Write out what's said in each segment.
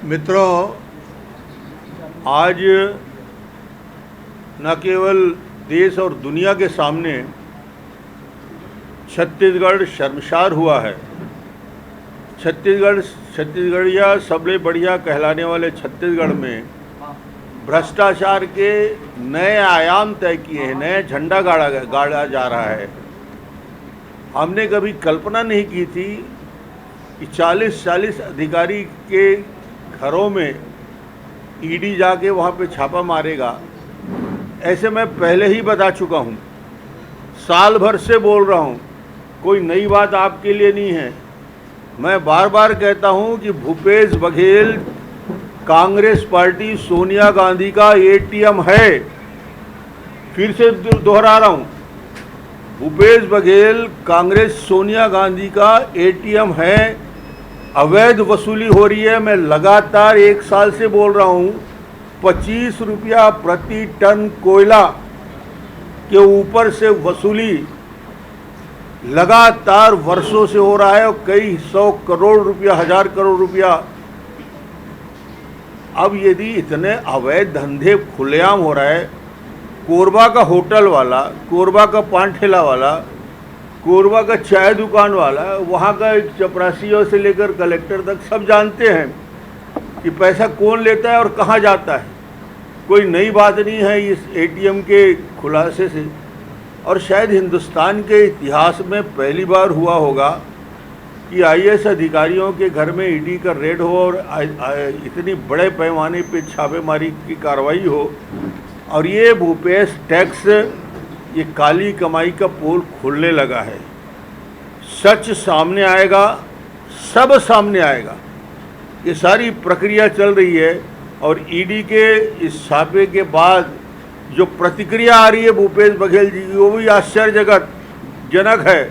मित्रों, आज न केवल देश और दुनिया के सामने छत्तीसगढ़ शर्मसार हुआ है। छत्तीसगढ़िया सबसे बढ़िया कहलाने वाले छत्तीसगढ़ में भ्रष्टाचार के नए आयाम तय किए हैं, नया झंडा गाड़ा जा रहा है। हमने कभी कल्पना नहीं की थी कि 40 अधिकारी के घरों में ईडी जाके वहाँ पे छापा मारेगा। ऐसे मैं पहले ही बता चुका हूँ, साल भर से बोल रहा हूँ, कोई नई बात आपके लिए नहीं है। मैं बार बार कहता हूँ कि भूपेश बघेल कांग्रेस पार्टी सोनिया गांधी का एटीएम है। फिर से दोहरा रहा हूँ, भूपेश बघेल कांग्रेस सोनिया गांधी का एटीएम है। अवैध वसूली हो रही है। मैं लगातार 1 साल से बोल रहा हूँ, 25 रुपया प्रति टन कोयला के ऊपर से वसूली लगातार वर्षों से हो रहा है और कई 100 करोड़ रुपया, 1000 करोड़ रुपया। अब यदि इतने अवैध धंधे खुलेआम हो रहा है, कोरबा का होटल वाला, कोरबा का पान ठेला वाला, कोरबा का चाय दुकान वाला, वहाँ का चपरासियों से लेकर कलेक्टर तक सब जानते हैं कि पैसा कौन लेता है और कहाँ जाता है। कोई नई बात नहीं है इस एटीएम के खुलासे से। और शायद हिंदुस्तान के इतिहास में पहली बार हुआ होगा कि आईएएस अधिकारियों के घर में ईडी का रेड हो और इतनी बड़े पैमाने पे छापेमारी की कार्रवाई हो। और ये भूपेश टैक्स, ये काली कमाई का पोल खुलने लगा है। सच सामने आएगा, सब सामने आएगा। ये सारी प्रक्रिया चल रही है और ईडी के इस छापे के बाद जो प्रतिक्रिया आ रही है भूपेश बघेल जी की, वो भी आश्चर्यजनक है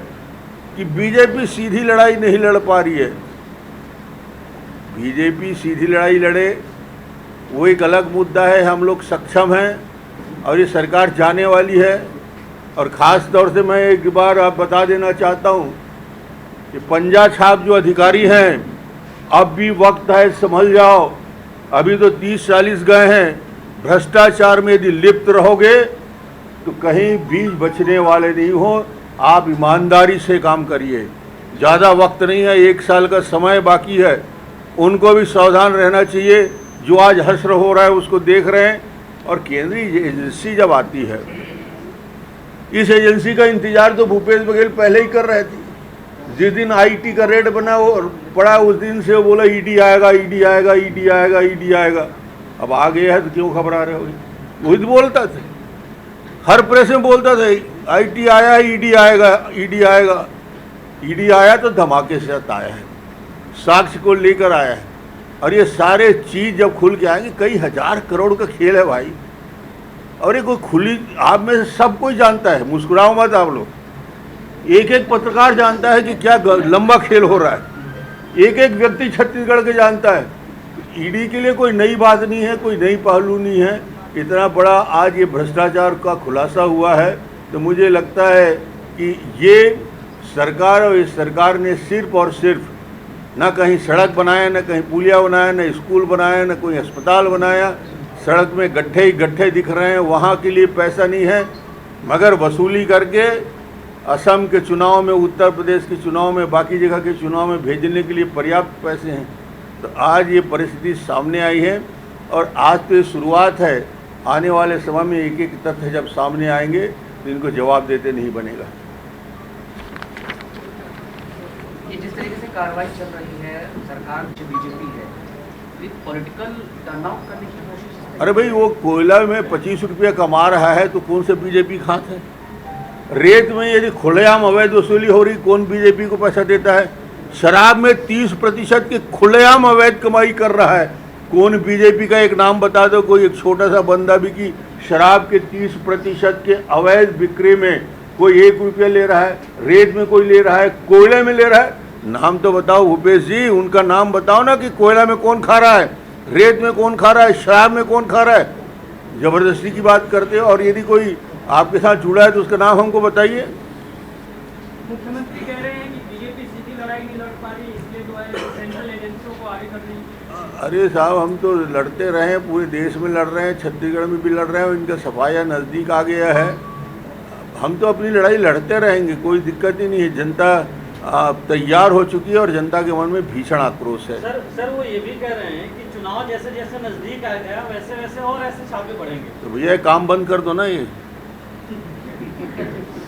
कि बीजेपी सीधी लड़ाई नहीं लड़ पा रही है। बीजेपी सीधी लड़ाई लड़े वो एक अलग मुद्दा है। हम लोग सक्षम हैं और ये सरकार जाने वाली है। और ख़ास तौर से मैं एक बार आप बता देना चाहता हूँ कि पंजा छाप जो अधिकारी हैं, अब भी वक्त है, संभल जाओ। अभी तो 30-40 गए हैं। भ्रष्टाचार में यदि लिप्त रहोगे तो कहीं बीज बचने वाले नहीं हो। आप ईमानदारी से काम करिए, ज़्यादा वक्त नहीं है, 1 साल का समय बाकी है। उनको भी सावधान रहना चाहिए। जो आज हश्र हो रहा है उसको देख रहे हैं। और केंद्रीय एजेंसी जब आती है, इस एजेंसी का इंतजार तो भूपेश बघेल पहले ही कर रहे थे। जिस दिन आईटी का रेड बना वो पड़ा, उस दिन से वो बोला ईडी आएगा, ईडी आएगा, ईडी आएगा, ईडी आएगा। अब आ गया है तो क्यों घबरा रहे हो? वही तो बोलता था, हर प्रेस में बोलता था आईटी आया है, ईडी आएगा, ईडी आएगा। ईडी आया तो धमाके से आया है, साक्ष्य को लेकर आया है। और ये सारे चीज़ जब खुल के आएंगे, कई 1000 करोड़ का खेल है भाई। और ये कोई खुली, आप में से सब कोई जानता है, मुस्कुराओ मत आप लोग। एक एक पत्रकार जानता है कि क्या लंबा खेल हो रहा है। एक एक व्यक्ति छत्तीसगढ़ के जानता है। ईडी के लिए कोई नई बात नहीं है, कोई नई पहलू नहीं है। इतना बड़ा आज ये भ्रष्टाचार का खुलासा हुआ है तो मुझे लगता है कि ये सरकार और इस सरकार ने सिर्फ और सिर्फ ना कहीं सड़क बनाया, ना कहीं पुलिया बनाया, ना स्कूल बनाया, ना कोई अस्पताल बनाया। सड़क में गड्ढे ही गड्ढे दिख रहे हैं, वहाँ के लिए पैसा नहीं है। मगर वसूली करके असम के चुनाव में, उत्तर प्रदेश के चुनाव में, बाकी जगह के चुनाव में भेजने के लिए पर्याप्त पैसे हैं। तो आज ये परिस्थिति सामने आई है और आज तो ये शुरुआत है। आने वाले समय में एक एक तथ्य जब सामने आएंगे तो इनको जवाब देते नहीं बनेगा। ये जिस तरीके से कार्रवाई चल रही है, सरकार जो बीजेपी है, ये पॉलिटिकल टर्नआउट करने की कोशिश। अरे भाई, वो कोयला में 25 रुपया कमा रहा है तो कौन से बीजेपी खाते हैं? रेत में यदि खुलेआम अवैध वसूली हो रही, कौन बीजेपी को पैसा देता है? शराब में 30% की खुलेआम अवैध कमाई कर रहा है, कौन बीजेपी का एक नाम बता दो। कोई एक छोटा सा बंदा भी कि शराब के 30% के अवैध बिक्री में कोई 1 रुपया ले रहा है, रेत में कोई ले रहा है, कोयले में ले रहा है। नाम तो बताओ भूपेश जी, उनका नाम बताओ ना कि कोयला में कौन खा रहा है, रेत में कौन खा रहा है, शराब में कौन खा रहा है। ज़बरदस्ती की बात करते हो। और यदि कोई आपके साथ जुड़ा है तो उसका नाम हमको बताइए। मुख्यमंत्री कह रहे हैं कि बीजेपी सीधी लड़ाई लड़ाई नहीं लड़ पा रही, इसलिए जो है सेंट्रल एजेंसियों को आगे कर रही है। अरे साहब, हम तो लड़ते रहे हैं, पूरे देश में लड़ रहे हैं, छत्तीसगढ़ में भी लड़ रहे हैं, इनका सफाया नज़दीक आ गया है। हम तो अपनी लड़ाई लड़ते रहेंगे, कोई दिक्कत ही नहीं है। जनता तैयार हो चुकी है और जनता के मन में भीषण आक्रोश है। सर वो ये भी कह रहे हैं कि चुनाव जैसे जैसे नजदीक आ गया वैसे वैसे और ऐसे छापे बढ़ेंगे। तो भैया ये काम बंद कर दो ना, ये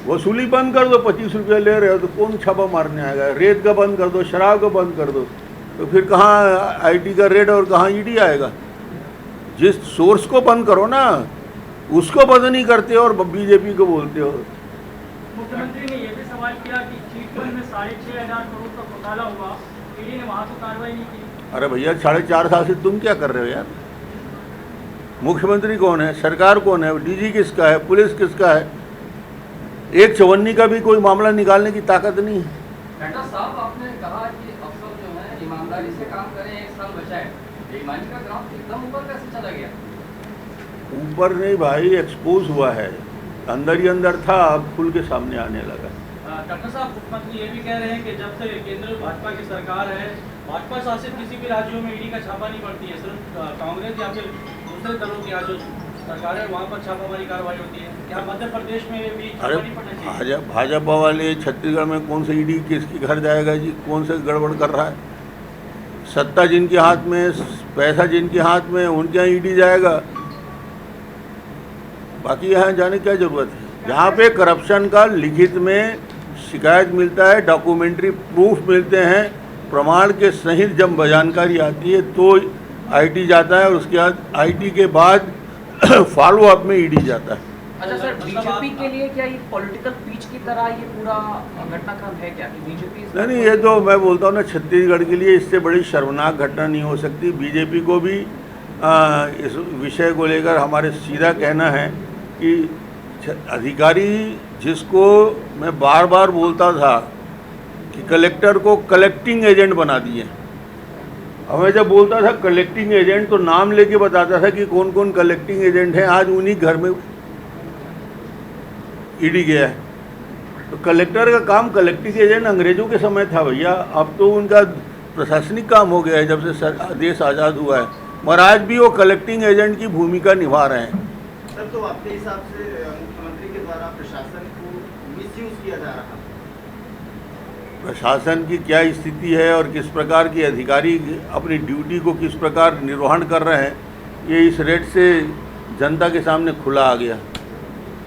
वसूली बंद कर दो। 25 रुपया ले रहे हो तो कौन छापा मारने आएगा? रेत का बंद कर दो, शराब का बंद कर दो, तो फिर कहाँ आईटी का रेड और कहाँ ईडी आएगा? जिस सोर्स को बंद करो ना, उसको बंद नहीं करते और बीजेपी को बोलते हो। मुख्यमंत्री ने यह भी सवाल किया कि चिटफंड में 6,500 करोड़ का घोटाला हुआ, ईडी ने वहां तो कार्रवाई नहीं की। अरे भैया, 4.5 साल से तुम क्या कर रहे हो यार? मुख्यमंत्री कौन है? सरकार कौन है? डीजी किसका है? पुलिस किसका है? एक चवन्नी का भी कोई मामला निकालने की ताकत नहीं है। डॉक्टर साहब, आपने कहा कि अफसर जो है ईमानदारी से काम करें, 1 साल बचा है। बेईमानी का ग्राफ एकदम ऊपर कैसे चला गया? ऊपर नहीं भाई, एक्सपोज हुआ है, अंदर ही अंदर था, अब खुल के सामने आने लगा। डॉक्टर साहब, मुख्यमंत्री ये भी कह रहे हैं कि जब से केंद्र में भाजपा की सरकार है, भाजपा शासित किसी भी राज्यों में ईडी का छापा नहीं पड़ती है, सिर्फ कांग्रेस या फिर दूसरे दलों की जो सरकार है वहाँ पर छापामारी कार्रवाई होती है। क्या मध्य प्रदेश में भी छापा नहीं पड़ना चाहिए? भाजपा वाले छत्तीसगढ़ में कौन से ईडी किसके घर जाएगा जी? कौन से गड़बड़ कर रहा है? सत्ता जिनके हाथ में, पैसा जिनके हाथ में, उनके यहाँ ईडी जाएगा। बाकी यहाँ जाने क्या जरूरत है? जहाँ पे करप्शन का लिखित में शिकायत मिलता है, डॉक्यूमेंट्री प्रूफ मिलते हैं, प्रमाण के सहित जब जानकारी आती है तो आईटी जाता है, और उसके बाद आईटी के बाद फॉलो अप में ईडी जाता है। अच्छा सर, बीजेपी के लिए क्या ये पॉलिटिकल पिच की तरह ये पूरा घटनाक्रम है क्या कि बीजेपी? नहीं, ये तो मैं बोलता हूँ ना, छत्तीसगढ़ के लिए इससे बड़ी शर्मनाक घटना नहीं हो सकती। बीजेपी को भी इस विषय को लेकर हमारे सीधा कहना है कि अधिकारी, जिसको मैं बार बार बोलता था कि कलेक्टर को कलेक्टिंग एजेंट बना दिए। हमें जब बोलता था कलेक्टिंग एजेंट तो नाम लेके बताता था कि कौन कौन कलेक्टिंग एजेंट हैं। आज उन्हीं घर में ईडी गया है। तो कलेक्टर का काम कलेक्टिंग एजेंट अंग्रेजों के समय था भैया, अब तो उनका प्रशासनिक काम हो गया है जब से देश आज़ाद हुआ है। मगर आज भी वो कलेक्टिंग एजेंट की भूमिका निभा रहे हैं। सर, तो आपके हिसाब से मुख्यमंत्री के द्वारा प्रशासन को मिसयूज किया जा रहा है? प्रशासन की क्या स्थिति है और किस प्रकार के अधिकारी अपनी ड्यूटी को किस प्रकार निर्वहन कर रहे हैं, ये इस रेट से जनता के सामने खुला आ गया।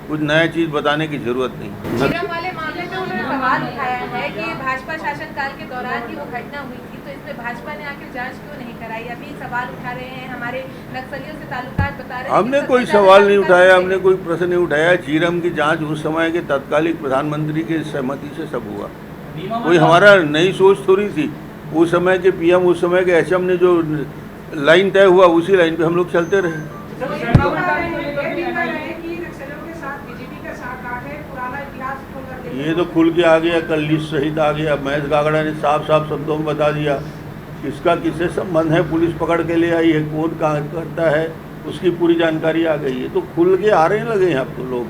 कुछ नया चीज़ बताने की जरूरत नहीं। झीरम वाले मामले में उन्होंने सवाल उठाया है कि भाजपा शासनकाल के दौरान ही वो घटना हुई थी, तो इसमें भाजपा ने आखिर जांच क्यों नहीं कराई? अभी सवाल उठा रहे हैं, हमारे नक्सलियों से ताल्लुकात बता रहे हैं। हमने कोई सवाल नहीं उठाया, हमने कोई प्रश्न नहीं उठाया। झीरम की जांच उस समय के तत्कालिक प्रधानमंत्री की सहमति से सब हुआ। कोई हमारा नई सोच थोड़ी थी। उस समय के पीएम, उस समय के एचएम ने जो लाइन तय हुआ उसी लाइन पे हम लोग चलते रहे। ये तो खुल के आ गया, कल लिस्ट सहित आ गया। महेश गागड़ा ने साफ साफ शब्दों में बता दिया किसका किससे संबंध है, पुलिस पकड़ के ले आई है, कौन कहाँ करता है, उसकी पूरी जानकारी आ गई है। तो खुल के आ रहे लगे हैं अब तो लोग।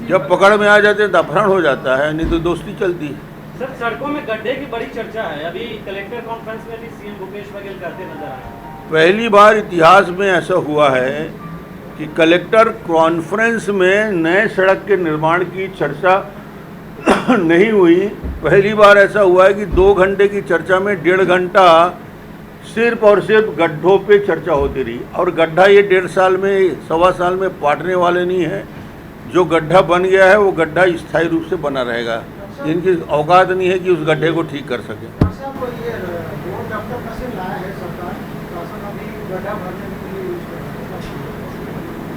जब पकड़ में आ जाते हैं तो अपहरण हो जाता है, नहीं तो दोस्ती चलती है। सर, सड़कों में गड्ढे की बड़ी चर्चा है। अभी कलेक्टर कॉन्फ्रेंस में भी सीएम भूपेश बघेल करते नजर आए। पहली बार इतिहास में ऐसा हुआ है कि कलेक्टर कॉन्फ्रेंस में नए सड़क के निर्माण की चर्चा नहीं हुई। पहली बार ऐसा हुआ है कि 2 घंटे की चर्चा में 1.5 घंटा सिर्फ और सिर्फ गड्ढों पे चर्चा होती रही। और गड्ढा ये 1.5 साल में, 1.25 साल में पाटने वाले नहीं है। जो गड्ढा बन गया है वो गड्ढा स्थायी रूप से बना रहेगा। इनकी औकात नहीं है कि उस गड्ढे को ठीक कर सके।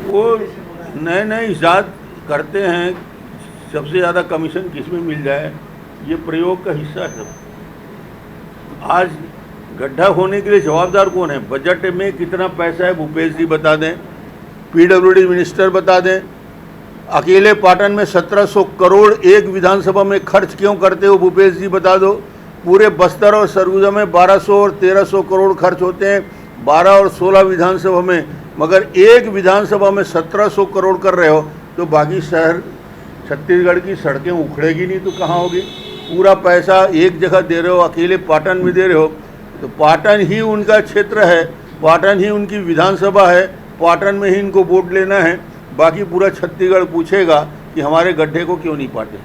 वो नए नए ईजाद करते हैं, सबसे ज़्यादा कमीशन किस में मिल जाए, ये प्रयोग का हिस्सा है। आज गड्ढा होने के लिए जवाबदार कौन है? बजट में कितना पैसा है भूपेश जी बता दें, पीडब्ल्यूडी मिनिस्टर बता दें। अकेले पाटन में 1700 करोड़ एक विधानसभा में खर्च क्यों करते हो भूपेश जी बता दो। पूरे बस्तर और सरगुजा में 1200 और 1300 करोड़ खर्च होते हैं, 12 और 16 विधानसभा में, मगर एक विधानसभा में 1700 करोड़ कर रहे हो, तो बाकी शहर छत्तीसगढ़ की सड़कें उखड़ेगी नहीं तो कहाँ होगी। पूरा पैसा एक जगह दे रहे हो, अकेले पाटन में दे रहे हो, तो पाटन ही उनका क्षेत्र है, पाटन ही उनकी विधानसभा है, पाटन में ही इनको वोट लेना है। बाकी पूरा छत्तीसगढ़ पूछेगा कि हमारे गड्ढे को क्यों नहीं पाटे।